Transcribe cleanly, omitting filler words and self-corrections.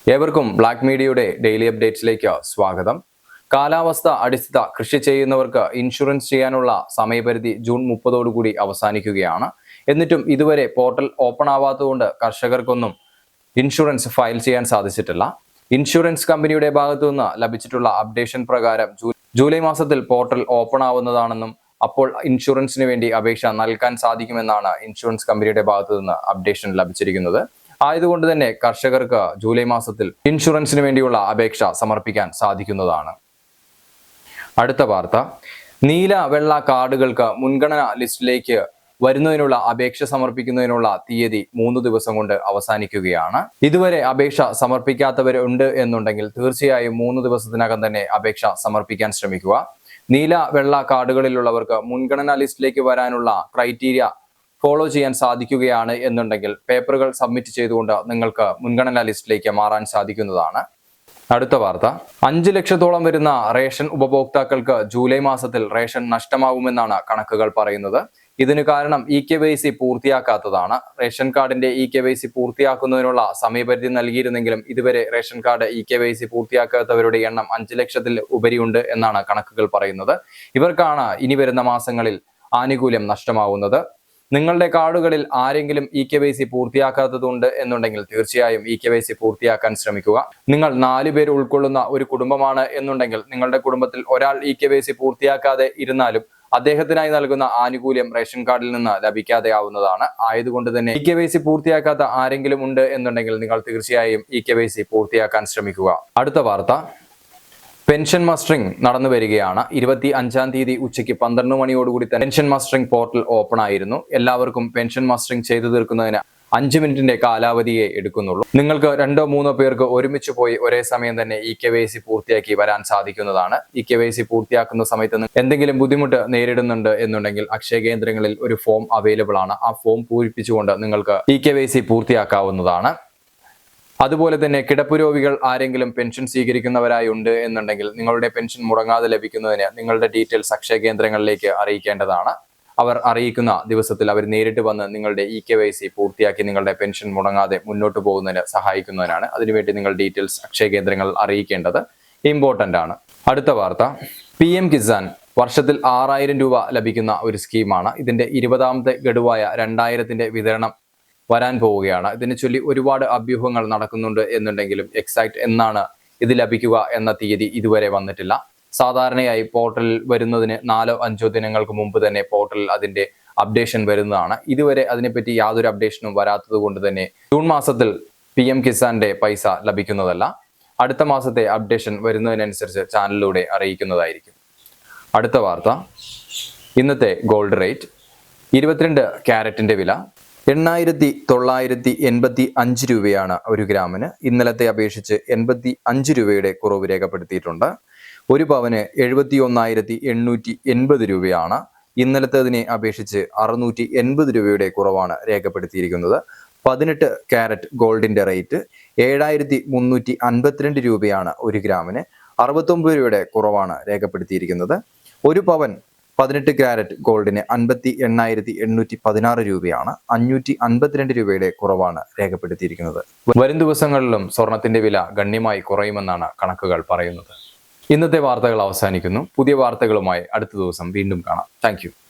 ഏവർക്കും ബ്ലാക്ക് മീഡിയയുടെ ഡെയിലി അപ്ഡേറ്റ്സിലേക്ക് സ്വാഗതം. കാലാവസ്ഥ അടിസ്ഥിത കൃഷി ചെയ്യുന്നവർക്ക് ഇൻഷുറൻസ് ചെയ്യാനുള്ള സമയപരിധി ജൂൺ 30 അവസാനിക്കുകയാണ്. എന്നിട്ടും ഇതുവരെ പോർട്ടൽ ഓപ്പൺ ആവാത്തതുകൊണ്ട് കർഷകർക്കൊന്നും ഇൻഷുറൻസ് ഫയൽ ചെയ്യാൻ സാധിച്ചിട്ടില്ല. ഇൻഷുറൻസ് കമ്പനിയുടെ ഭാഗത്തു നിന്ന് ലഭിച്ചിട്ടുള്ള അപ്ഡേഷൻ പ്രകാരം ജൂലൈ മാസത്തിൽ പോർട്ടൽ ഓപ്പൺ ആവുന്നതാണെന്നും അപ്പോൾ ഇൻഷുറൻസിന് വേണ്ടി അപേക്ഷ നൽകാൻ സാധിക്കുമെന്നാണ് ഇൻഷുറൻസ് കമ്പനിയുടെ ഭാഗത്തു നിന്ന് അപ്ഡേഷൻ ലഭിച്ചിരിക്കുന്നത്. ആയതുകൊണ്ട് തന്നെ കർഷകർക്ക് ജൂലൈ മാസത്തിൽ ഇൻഷുറൻസിന് വേണ്ടിയുള്ള അപേക്ഷ സമർപ്പിക്കാൻ സാധിക്കുന്നതാണ്. അടുത്ത വാർത്ത, നീല വെള്ള കാർഡുകൾക്ക് മുൻഗണനാ ലിസ്റ്റിലേക്ക് വരുന്നതിനുള്ള അപേക്ഷ സമർപ്പിക്കുന്നതിനുള്ള തീയതി 3 ദിവസം കൊണ്ട് അവസാനിക്കുകയാണ്. ഇതുവരെ അപേക്ഷ സമർപ്പിക്കാത്തവരുണ്ട് എന്നുണ്ടെങ്കിൽ തീർച്ചയായും 3 ദിവസത്തിനകം തന്നെ അപേക്ഷ സമർപ്പിക്കാൻ ശ്രമിക്കുക. നീല വെള്ള കാർഡുകളിലുള്ളവർക്ക് മുൻഗണനാ ലിസ്റ്റിലേക്ക് വരാനുള്ള ക്രൈറ്റീരിയ ഫോളോ ചെയ്യാൻ സാധിക്കുകയാണ് എന്നുണ്ടെങ്കിൽ പേപ്പറുകൾ സബ്മിറ്റ് ചെയ്തുകൊണ്ട് നിങ്ങൾക്ക് മുൻഗണനാ ലിസ്റ്റിലേക്ക് മാറാൻ സാധിക്കുന്നതാണ്. അടുത്ത വാർത്ത, 5 ലക്ഷത്തോളം വരുന്ന റേഷൻ ഉപഭോക്താക്കൾക്ക് ജൂലൈ മാസത്തിൽ റേഷൻ നഷ്ടമാവുമെന്നാണ് കണക്കുകൾ പറയുന്നത്. ഇതിന് കാരണം EKYC പൂർത്തിയാക്കാത്തതാണ്. റേഷൻ കാർഡിന്റെ EKYC പൂർത്തിയാക്കുന്നതിനുള്ള സമയപരിധി നൽകിയിരുന്നെങ്കിലും ഇതുവരെ റേഷൻ കാർഡ് EKYC പൂർത്തിയാക്കാത്തവരുടെ എണ്ണം 5 ലക്ഷത്തിൽ ഉപരിയുണ്ട് എന്നാണ് കണക്കുകൾ പറയുന്നത്. ഇവർക്കാണ് ഇനി വരുന്ന മാസങ്ങളിൽ ആനുകൂല്യം നഷ്ടമാവുന്നത്. നിങ്ങളുടെ കാർഡുകളിൽ ആരെങ്കിലും EKYC പൂർത്തിയാക്കാത്തതുണ്ട് എന്നുണ്ടെങ്കിൽ തീർച്ചയായും EKYC പൂർത്തിയാക്കാൻ ശ്രമിക്കുക. നിങ്ങൾ 4 പേര് ഉൾക്കൊള്ളുന്ന ഒരു കുടുംബമാണ് എന്നുണ്ടെങ്കിൽ നിങ്ങളുടെ കുടുംബത്തിൽ ഒരാൾ EKYC പൂർത്തിയാക്കാതെ ഇരുന്നാലും അദ്ദേഹത്തിനായി നൽകുന്ന ആനുകൂല്യം റേഷൻ കാർഡിൽ നിന്ന് ലഭിക്കാതെ ആവുന്നതാണ്. ആയതുകൊണ്ട് തന്നെ EKYC പൂർത്തിയാക്കാത്ത ആരെങ്കിലും ഉണ്ട് എന്നുണ്ടെങ്കിൽ നിങ്ങൾ തീർച്ചയായും EKYC പൂർത്തിയാക്കാൻ ശ്രമിക്കുക. അടുത്ത വാർത്ത, പെൻഷൻ മസ്റ്ററിംഗ് നടന്നു വരികയാണ്. 25-ാം തീയതി ഉച്ചയ്ക്ക് 12 മണിയോടുകൂടി തന്നെ പെൻഷൻ മസ്റ്ററിംഗ് പോർട്ടൽ ഓപ്പൺ ആയിരുന്നു. എല്ലാവർക്കും പെൻഷൻ മസ്റ്ററിംഗ് ചെയ്തു തീർക്കുന്നതിന് 5 മിനിറ്റിന്റെ കാലാവധിയെ എടുക്കുന്നുള്ളൂ. നിങ്ങൾക്ക് 2-3 പേർക്ക് ഒരുമിച്ച് പോയി ഒരേ സമയം തന്നെ EKYC പൂർത്തിയാക്കി വരാൻ സാധിക്കുന്നതാണ്. EKYC പൂർത്തിയാക്കുന്ന സമയത്ത് എന്തെങ്കിലും ബുദ്ധിമുട്ട് നേരിടുന്നുണ്ട് എന്നുണ്ടെങ്കിൽ അക്ഷയ കേന്ദ്രങ്ങളിൽ ഒരു ഫോം അവൈലബിൾ ആണ്. ആ ഫോം പൂരിപ്പിച്ചുകൊണ്ട് നിങ്ങൾക്ക് EKYC പൂർത്തിയാക്കാവുന്നതാണ്. അതുപോലെ തന്നെ കിടപ്പ് രോഗികൾ ആരെങ്കിലും പെൻഷൻ സ്വീകരിക്കുന്നവരായി ഉണ്ട് എന്നുണ്ടെങ്കിൽ നിങ്ങളുടെ പെൻഷൻ മുടങ്ങാതെ ലഭിക്കുന്നതിന് നിങ്ങളുടെ ഡീറ്റെയിൽസ് അക്ഷയ കേന്ദ്രങ്ങളിലേക്ക് അറിയിക്കേണ്ടതാണ്. അവർ അറിയിക്കുന്ന ദിവസത്തിൽ അവർ നേരിട്ട് വന്ന് നിങ്ങളുടെ EKYC പൂർത്തിയാക്കി നിങ്ങളുടെ പെൻഷൻ മുടങ്ങാതെ മുന്നോട്ട് പോകുന്നതിന് സഹായിക്കുന്നതിനാണ്. അതിനുവേണ്ടി നിങ്ങൾ ഡീറ്റെയിൽസ് അക്ഷയ കേന്ദ്രങ്ങൾ അറിയിക്കേണ്ടത് ഇമ്പോർട്ടൻ്റ് ആണ്. അടുത്ത വാർത്ത, PM കിസാൻ വർഷത്തിൽ 6000 രൂപ ലഭിക്കുന്ന ഒരു സ്കീമാണ്. ഇതിന്റെ 20ാമത്തെ ഗഡുവായ 2000ന്റെ വിതരണം വരാൻ പോവുകയാണ്. ഇതിനെ ചൊല്ലി ഒരുപാട് അഭ്യൂഹങ്ങൾ നടക്കുന്നുണ്ട് എന്നുണ്ടെങ്കിലും എക്സാക്ട് എന്നാണ് ഇത് ലഭിക്കുക എന്ന തീയതി ഇതുവരെ വന്നിട്ടില്ല. സാധാരണയായി പോർട്ടലിൽ വരുന്നതിന് 4-5 ദിനങ്ങൾക്ക് മുമ്പ് തന്നെ പോർട്ടലിൽ അതിന്റെ അപ്ഡേഷൻ വരുന്നതാണ്. ഇതുവരെ അതിനെപ്പറ്റി യാതൊരു അപ്ഡേഷനും വരാത്തത് കൊണ്ട് തന്നെ ജൂൺ മാസത്തിൽ PM കിസാന്റെ പൈസ ലഭിക്കുന്നതല്ല. അടുത്ത മാസത്തെ അപ്ഡേഷൻ വരുന്നതിനനുസരിച്ച് ചാനലിലൂടെ അറിയിക്കുന്നതായിരിക്കും. അടുത്ത വാർത്ത, ഇന്നത്തെ ഗോൾഡ് റേറ്റ് 22 ക്യാരറ്റിന്റെ വില 8,985 രൂപയാണ് 1 ഗ്രാമിന്. ഇന്നലത്തെ അപേക്ഷിച്ച് 85 രൂപയുടെ കുറവ് രേഖപ്പെടുത്തിയിട്ടുണ്ട്. 1 പവന് 71,880 രൂപയാണ്. ഇന്നലത്തേതിനെ അപേക്ഷിച്ച് 680 രൂപയുടെ കുറവാണ് രേഖപ്പെടുത്തിയിരിക്കുന്നത്. 18 ക്യാരറ്റ് ഗോൾഡിന്റെ റേറ്റ് 7,352 രൂപയാണ് 1 ഗ്രാമിന്. 69 രൂപയുടെ കുറവാണ് രേഖപ്പെടുത്തിയിരിക്കുന്നത്. 1 പവൻ 18 ക്യാരറ്റ് ഗോൾഡിന് 58,816 രൂപയാണ്. 552 രൂപയുടെ കുറവാണ് രേഖപ്പെടുത്തിയിരിക്കുന്നത്. വരും ദിവസങ്ങളിലും സ്വർണത്തിന്റെ വില ഗണ്യമായി കുറയുമെന്നാണ് കണക്കുകൾ പറയുന്നത്. ഇന്നത്തെ വാർത്തകൾ അവസാനിക്കുന്നു. പുതിയ വാർത്തകളുമായി അടുത്ത ദിവസം വീണ്ടും കാണാം. താങ്ക്